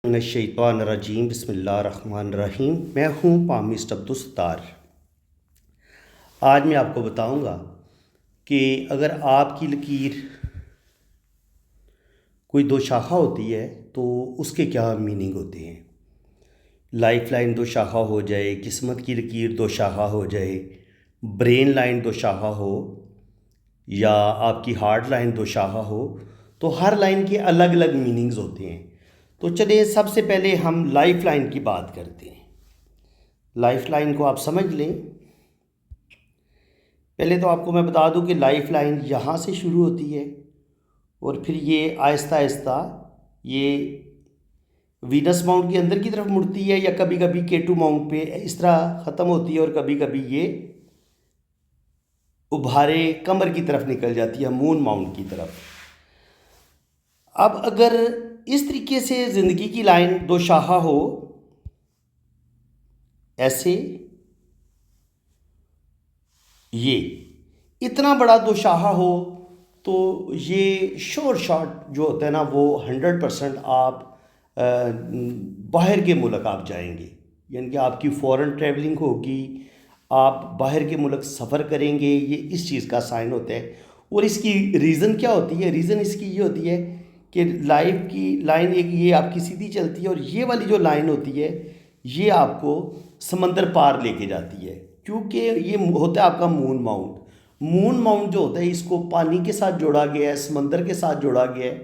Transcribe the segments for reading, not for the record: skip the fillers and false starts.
मिनश्शैतानिर्रजीम बिस्मिल्लाहिर्रहमानिर्रहीम। मैं हूँ पामिस्ट अब्दुल सत्तार। आज मैं आपको बताऊँगा कि अगर आपकी लकीर कोई दो शाखा होती है तो उसके क्या मीनिंग होते हैं। लाइफ लाइन दो शाखा हो जाए, किस्मत की लकीर दो शाखा हो जाए, ब्रेन लाइन दो शाखा हो या आपकी हार्ट लाइन दो शाखा हो, तो हर लाइन के अलग अलग मीनिंग्स होते हैं। तो चलिए सबसे पहले हम लाइफ लाइन की बात करते हैं। लाइफ लाइन को आप समझ लें। पहले तो आपको मैं बता दूं कि लाइफ लाइन यहाँ से शुरू होती है और फिर ये आहिस्ता आहिस्ता ये वीनस माउंट के अंदर की तरफ मुड़ती है, या कभी कभी केटू माउंट पे इस तरह ख़त्म होती है और कभी कभी ये उभारे कमर की तरफ निकल जाती है, मून माउंट की तरफ। अब अगर इस तरीके से ज़िंदगी की लाइन दो शाखा हो, ऐसे ये इतना बड़ा दो शाखा हो, तो ये शोर शॉट जो होता है ना, वो 100% आप बाहर के मुल्क आप जाएंगे, यानी कि आपकी फ़ॉरेन ट्रैवलिंग होगी, आप बाहर के मुल्क सफ़र करेंगे। ये इस चीज़ का साइन होता है। और इसकी रीज़न क्या होती है? रीज़न इसकी ये होती है कि लाइफ की लाइन एक ये आपकी सीधी चलती है और ये वाली जो लाइन होती है ये आपको समंदर पार लेके जाती है, क्योंकि ये होता है आपका मून माउंट। मून माउंट जो होता है इसको पानी के साथ जोड़ा गया है, समंदर के साथ जोड़ा गया है।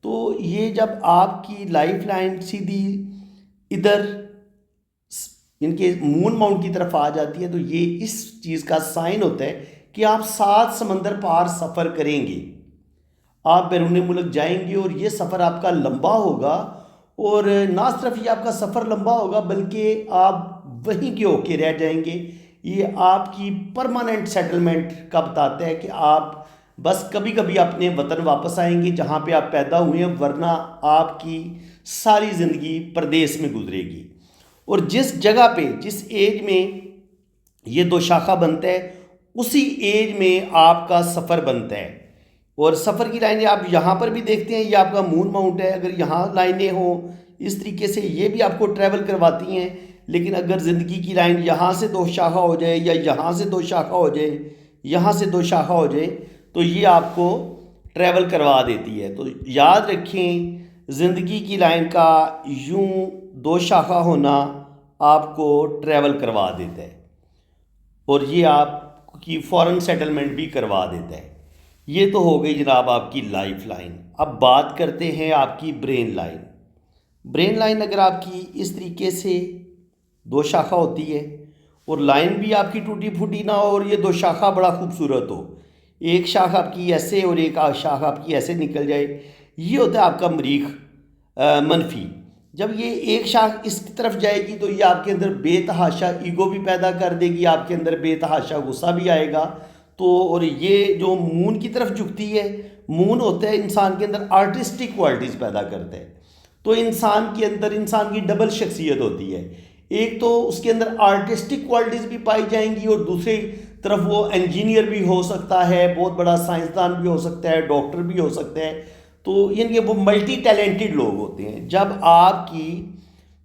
तो ये जब आपकी लाइफ लाइन सीधी इधर इनके मून माउंट की तरफ आ जाती है, तो ये इस चीज़ का साइन होता है कि आप 7 समंदर पार सफ़र करेंगे, आप बैरून मुल्क जाएंगे और ये सफ़र आपका लंबा होगा। और ना सिर्फ ये आपका सफ़र लंबा होगा बल्कि आप वहीं के होके रह जाएंगे। ये आपकी परमानेंट सेटलमेंट का बताता है कि आप बस कभी कभी अपने वतन वापस आएंगे जहाँ पे आप पैदा हुए हैं, वरना आपकी सारी ज़िंदगी परदेश में गुजरेगी। और जिस जगह पे जिस एज में ये दो शाखा बनता है उसी एज में आपका सफ़र बनता है। और सफ़र की लाइनें आप यहाँ पर भी देखते हैं, ये आपका मून माउंट है। अगर यहाँ लाइनें हों इस तरीके से ये भी आपको ट्रैवल करवाती हैं, लेकिन अगर ज़िंदगी की लाइन यहाँ से दो शाखा हो जाए या यहाँ से दो शाखा हो जाए, यहाँ से दो शाखा हो जाए, तो ये आपको ट्रैवल करवा देती है। तो याद रखें, ज़िंदगी की लाइन का यूं दो शाखा होना आपको ट्रैवल करवा देता है और ये आपकी फ़ॉरेन सेटलमेंट भी करवा देता है। ये तो हो गई जनाब आपकी लाइफ लाइन। अब बात करते हैं आपकी ब्रेन लाइन। ब्रेन लाइन अगर आपकी इस तरीके से दो शाखा होती है और लाइन भी आपकी टूटी फूटी ना हो और ये दो शाखा बड़ा खूबसूरत हो, एक शाखा आपकी ऐसे और एक शाखा आपकी ऐसे निकल जाए, ये होता है आपका मरीख मनफी। जब ये एक शाख इस तरफ जाएगी तो ये आपके अंदर बेतहाशा ईगो भी पैदा कर देगी, आपके अंदर बेतहाशा गुस्सा भी आएगा। तो और ये जो मून की तरफ झुकती है, मून होता है इंसान के अंदर आर्टिस्टिक क्वालिटीज़ पैदा करता है। तो इंसान के अंदर इंसान की डबल शख्सियत होती है, एक तो उसके अंदर आर्टिस्टिक क्वालिटीज़ भी पाई जाएंगी और दूसरी तरफ वो इंजीनियर भी हो सकता है, बहुत बड़ा साइंसदान भी हो सकता है, डॉक्टर भी हो सकता है। तो यानी वो मल्टी टैलेंटेड लोग होते हैं। जब आपकी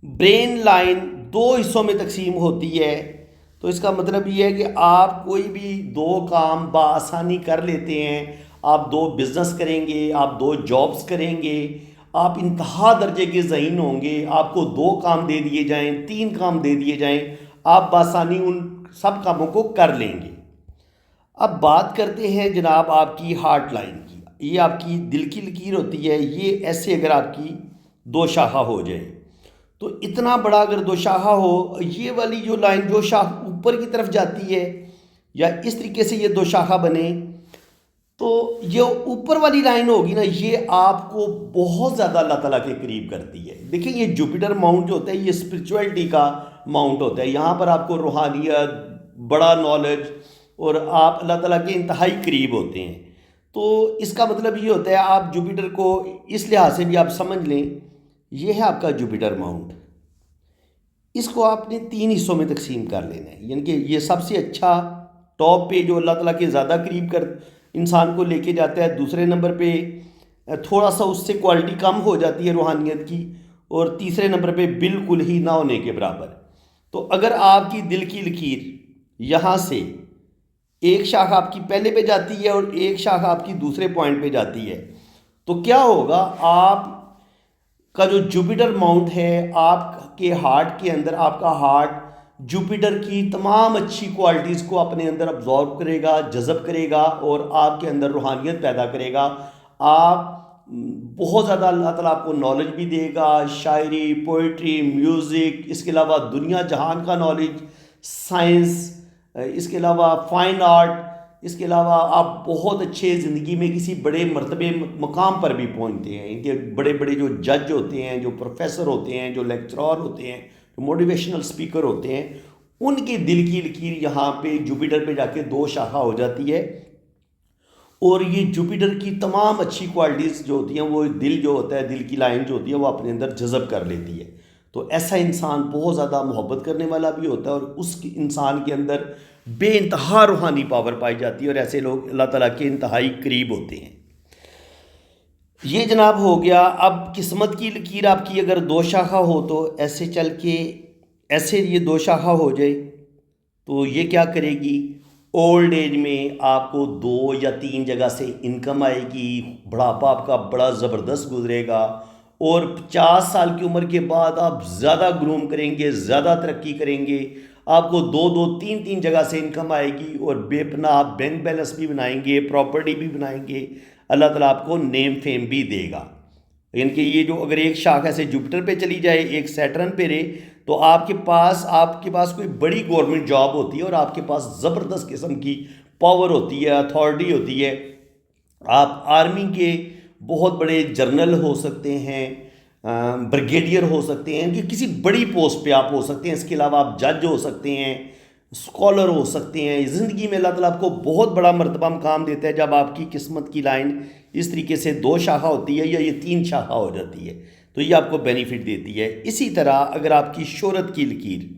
ब्रेन लाइन दो हिस्सों में तकसीम होती है तो इसका मतलब ये है कि आप कोई भी दो काम बआसानी कर लेते हैं। आप दो बिज़नेस करेंगे, आप दो जॉब्स करेंगे, आप इंतहा दर्जे के ज़हीन होंगे, आपको दो काम दे दिए जाएं, तीन काम दे दिए जाएं, आप बआसानी उन सब कामों को कर लेंगे। अब बात करते हैं जनाब आपकी हार्ट लाइन की। ये आपकी दिल की लकीर होती है। ये ऐसे अगर आपकी दो शाखा हो जाए तो इतना बड़ा अगर दो शाखा हो, ये वाली जो लाइन जो शाख ऊपर की तरफ जाती है या इस तरीके से ये दो शाखा बने, तो ये ऊपर वाली लाइन होगी ना, ये आपको बहुत ज़्यादा अल्लाह ताला के करीब करती है। देखिए ये जुपिटर माउंट जो होता है ये स्पिरिचुअलिटी का माउंट होता है। यहाँ पर आपको रूहानियत, बड़ा नॉलेज और आप अल्लाह ताला के इंतहाई करीब होते हैं। तो इसका मतलब ये होता है आप जुपिटर को इस लिहाज से भी आप समझ लें, ये है आपका जुपिटर माउंट। इसको आपने 3 हिस्सों में तकसीम कर लेना है, यानी कि ये सबसे अच्छा टॉप पे जो अल्लाह ताला के ज़्यादा करीब कर इंसान को लेके जाता है। दूसरे नंबर पे थोड़ा सा उससे क्वालिटी कम हो जाती है रूहानियत की, और तीसरे नंबर पे बिल्कुल ही ना होने के बराबर। तो अगर आपकी दिल की लकीर यहाँ से एक शाख आपकी पहले पे जाती है और एक शाख आपकी दूसरे पॉइंट पे जाती है, तो क्या होगा, आप का जो जुपिटर माउंट है आपके हार्ट के अंदर, आपका हार्ट जुपिटर की तमाम अच्छी क्वालिटीज़ को अपने अंदर अब्जॉर्व करेगा, जज़ब करेगा और आपके अंदर रूहानियत पैदा करेगा। आप बहुत ज़्यादा अल्लाह ताला आपको नॉलेज भी देगा, शायरी, पोइट्री, म्यूज़िक, इसके अलावा दुनिया जहान का नॉलेज, साइंस, इसके अलावा फ़ाइन आर्ट, इसके अलावा आप बहुत अच्छे ज़िंदगी में किसी बड़े मर्तबे मकाम पर भी पहुंचते हैं। इनके बड़े बड़े जो जज होते हैं, जो प्रोफेसर होते हैं, जो लेक्चरर होते हैं, जो मोटिवेशनल स्पीकर होते हैं, उनकी दिल की लकीर यहाँ पे जुपिटर पे जाके दो शाखा हो जाती है और ये जुपिटर की तमाम अच्छी क्वालिटीज़ जो होती हैं वो दिल जो होता है, दिल की लाइन जो होती है वो अपने अंदर जज़ब कर लेती है। तो ऐसा इंसान बहुत ज़्यादा मोहब्बत करने वाला भी होता है और उस इंसान के अंदर बेइंतहा रूहानी पावर पाई जाती है और ऐसे लोग अल्लाह ताला के इंतहाई करीब होते हैं। ये जनाब हो गया। अब किस्मत की लकीर आपकी अगर दो शाखा हो तो ऐसे चल के ऐसे ये दो शाखा हो जाए तो ये क्या करेगी, ओल्ड एज में आपको 2 या 3 जगह से इनकम आएगी, बुढ़ापा आपका बड़ा ज़बरदस्त गुजरेगा और 50 साल की उम्र के बाद आप ज़्यादा ग्रूम करेंगे, ज़्यादा तरक्की करेंगे, आपको 2-2, 3-3 जगह से इनकम आएगी और बेपना आप बैंक बैलेंस भी बनाएंगे, प्रॉपर्टी भी बनाएंगे, अल्लाह ताला आपको नेम फेम भी देगा। यानी कि ये जो अगर एक शाख ऐसे जुपिटर पे चली जाए, एक सैटर्न पे रहे, तो आपके पास कोई बड़ी गवर्नमेंट जॉब होती है और आपके पास ज़बरदस्त किस्म की पावर होती है, अथॉरिटी होती है। आप आर्मी के बहुत बड़े जनरल हो सकते हैं, ब्रिगेडियर हो सकते हैं, कि किसी बड़ी पोस्ट पे आप हो सकते हैं। इसके अलावा आप जज हो सकते हैं, स्कॉलर हो सकते हैं। ज़िंदगी में अल्लाह ताला आपको बहुत बड़ा मर्तबा मुकाम देता है जब आपकी किस्मत की लाइन इस तरीके से 2 शाखा होती है या ये 3 शाखा हो जाती है, तो ये आपको बेनिफिट देती है। इसी तरह अगर आपकी शोहरत की लकीर,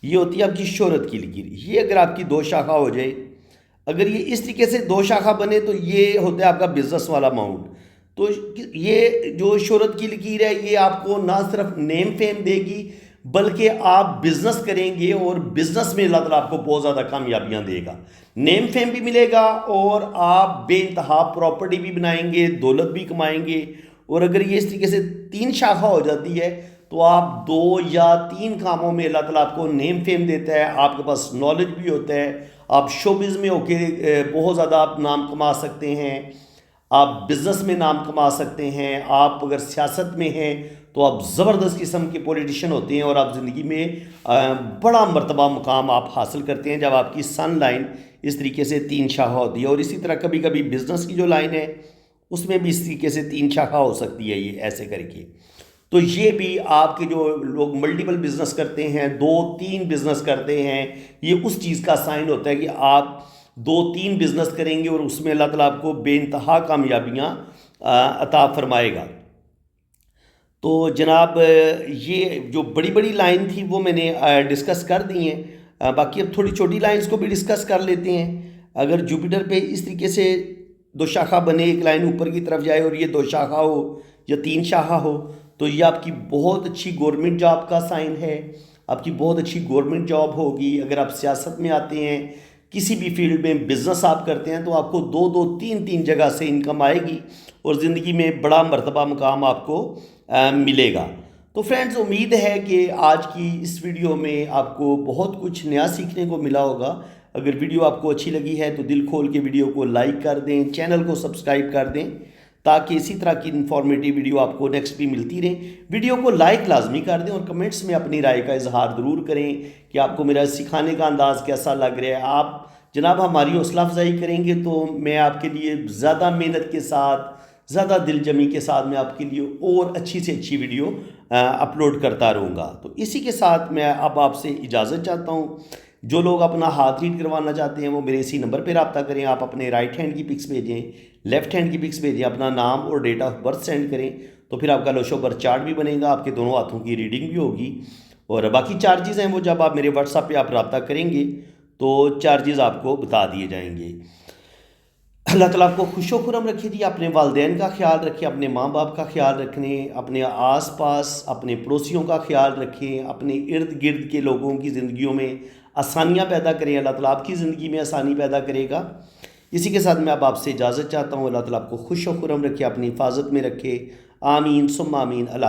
ये होती है आपकी शोहरत की लकीर, ये अगर आपकी 2 शाखा हो जाए, अगर ये इस तरीके से 2 शाखा बने तो ये होता है आपका बिजनेस वाला माउंट। तो ये जो शोहरत की लकीर है ये आपको ना सिर्फ नेम फेम देगी बल्कि आप बिजनेस करेंगे और बिजनेस में अल्लाह ताला आपको बहुत ज़्यादा कामयाबियां देगा, नेम फेम भी मिलेगा और आप बेइंतहा प्रॉपर्टी भी बनाएंगे, दौलत भी कमाएंगे। और अगर ये इस तरीके से 3 शाखा हो जाती है तो आप 2 या 3 कामों में अल्लाह ताला आपको नेम फेम देता है, आपके पास नॉलेज भी होता है, आप शोबिज़ में होके बहुत ज़्यादा आप नाम कमा सकते हैं, आप बिज़नेस में नाम कमा सकते हैं, आप अगर सियासत में हैं तो आप ज़बरदस्त किस्म के पॉलिटिशियन होते हैं और आप ज़िंदगी में बड़ा मर्तबा मुकाम आप हासिल करते हैं जब आपकी सन लाइन इस तरीके से 3 शाखा होती है। और इसी तरह कभी कभी बिज़नेस की जो लाइन है उसमें भी इस तरीके से 3 शाखा हो सकती है, ये ऐसे करके। तो ये भी आपके जो लोग मल्टीपल बिजनेस करते हैं, 2-3 बिजनेस करते हैं, ये उस चीज़ का साइन होता है कि आप 2-3 बिजनेस करेंगे और उसमें अल्लाह ताला आपको बेइंतहा कामयाबियाँ अता फरमाएगा। तो जनाब ये जो बड़ी बड़ी लाइन थी वो मैंने डिस्कस कर दी हैं। बाकी अब थोड़ी छोटी लाइंस को भी डिस्कस कर लेते हैं। अगर जुपिटर पे इस तरीके से 2 शाखा बने, एक लाइन ऊपर की तरफ जाए और ये 2 शाखा हो या 3 शाखा हो, तो ये आपकी बहुत अच्छी गवर्नमेंट जॉब का साइन है, आपकी बहुत अच्छी गवर्नमेंट जॉब होगी। अगर आप सियासत में आते हैं, किसी भी फील्ड में बिज़नेस आप करते हैं, तो आपको 2-2, 3-3 जगह से इनकम आएगी और ज़िंदगी में बड़ा मर्तबा मुकाम आपको मिलेगा। तो फ्रेंड्स, उम्मीद है कि आज की इस वीडियो में आपको बहुत कुछ नया सीखने को मिला होगा। अगर वीडियो आपको अच्छी लगी है तो दिल खोल के वीडियो को लाइक कर दें, चैनल को सब्सक्राइब कर दें ताकि इसी तरह की इन्फॉर्मेटिव वीडियो आपको नेक्स्ट भी मिलती रहे। वीडियो को लाइक लाजमी कर दें और कमेंट्स में अपनी राय का इजहार ज़रूर करें कि आपको मेरा सिखाने का अंदाज़ कैसा लग रहा है। आप जनाब हमारी हौसला अफजाई करेंगे तो मैं आपके लिए ज़्यादा मेहनत के साथ, ज़्यादा दिलजमी के साथ मैं आपके लिए और अच्छी से अच्छी वीडियो अपलोड करता रहूँगा। तो इसी के साथ मैं अब आपसे इजाज़त चाहता हूँ। जो लोग अपना हाथ रीड करवाना चाहते हैं वो मेरे इसी नंबर पर रब्ता करें। आप अपने राइट हैंड की पिक्स भेजें, लेफ़्ट हैंड की पिक्स भेजें, अपना नाम और डेट ऑफ बर्थ सेंड करें, तो फिर आपका लोशो बर्थ चार्ट भी बनेगा, आपके दोनों हाथों की रीडिंग भी होगी। और बाकी चार्जेज़ हैं वो जब आप मेरे व्हाट्सएप पे आप रब्ता करेंगे तो चार्जेज़ आपको बता दिए जाएंगे। अल्लाह ताला आपको खुशो खुरम रखे जी। अपने वालदैन का ख्याल रखें, अपने माँ बाप का ख्याल रखें, अपने आस पास अपने पड़ोसियों का ख्याल रखें, अपने इर्द गिर्द के लोगों की ज़िंदगियों में आसानियाँ पैदा करें। अल्लाह ताला आपकी ज़िंदगी में आसानी पैदा करेगा। इसी के साथ मैं अब आपसे इजाज़त चाहता हूँ। अल्लाह ताला आपको खुश खुरम रखे, अपनी हिफाजत में रखे। आमीन सुम्मा आमीन। अल्लाह